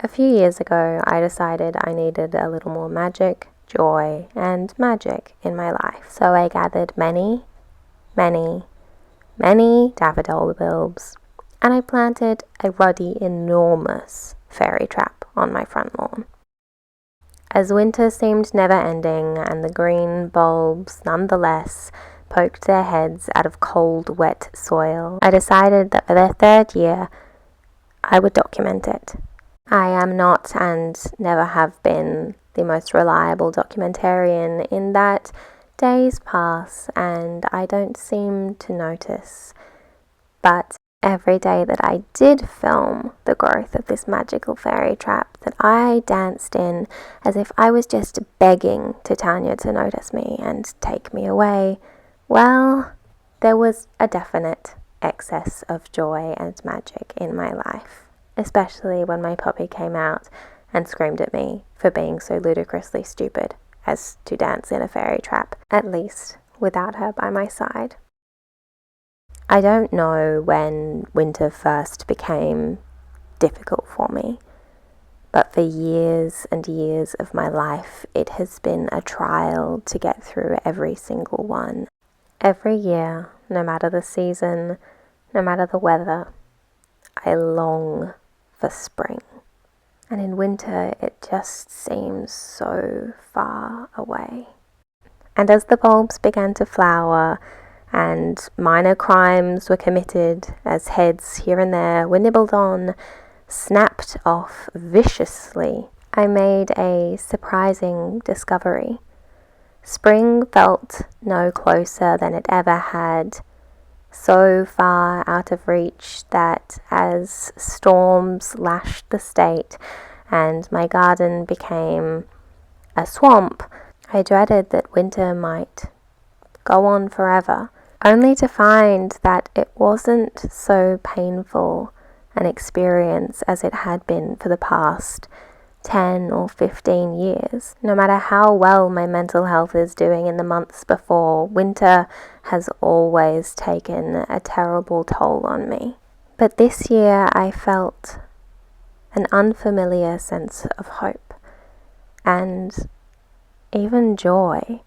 A few years ago, I decided I needed a little more magic, joy, and magic in my life. So I gathered many daffodil bulbs, and I planted a ruddy, enormous fairy trap on my front lawn. As winter seemed never ending and the green bulbs nonetheless poked their heads out of cold, wet soil, I decided that for the third year, I would document it. I am not and never have been the most reliable documentarian in that days pass and I don't seem to notice. But every day that I did film the growth of this magical fairy trap that I danced in as if I was just begging Titania to notice me and take me away, well, there was a definite excess of joy and magic in my life. Especially when my puppy came out and screamed at me for being so ludicrously stupid as to dance in a fairy trap, at least without her by my side. I don't know when winter first became difficult for me, but for years and years of my life it has been a trial to get through every single one. Every year, no matter the season, no matter the weather, I long for spring. And in winter, it just seems so far away. And as the bulbs began to flower and minor crimes were committed as heads here and there were nibbled on, snapped off viciously, I made a surprising discovery. Spring felt no closer than it ever had, so far out of reach that as storms lashed the state and my garden became a swamp, I dreaded that winter might go on forever, only to find that it wasn't so painful an experience as it had been for the past 10 or 15 years. No matter how well my mental health is doing in the months before, winter has always taken a terrible toll on me. But this year I felt an unfamiliar sense of hope and even joy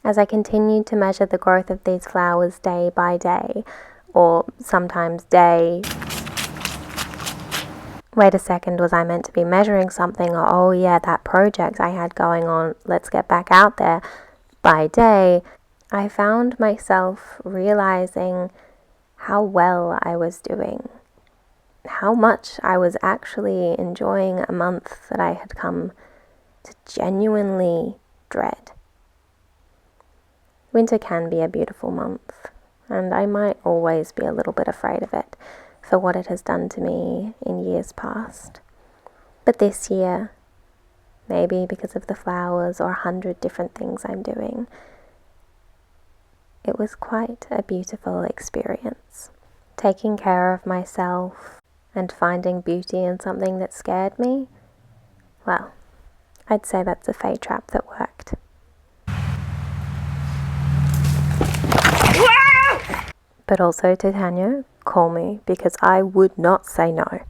as I continued to measure the growth of these flowers day by day, or sometimes day. Wait a second, was I meant to be measuring something? Or, oh yeah, that project I had going on, let's get back out there. By day, I found myself realizing how well I was doing, how much I was actually enjoying a month that I had come to genuinely dread. Winter can be a beautiful month, and I might always be a little bit afraid of it for what it has done to me in years past. But this year, maybe because of the flowers or 100 different things I'm doing, it was quite a beautiful experience. Taking care of myself and finding beauty in something that scared me, well, I'd say that's a fey trap that worked. But also, Titania, call me because I would not say no.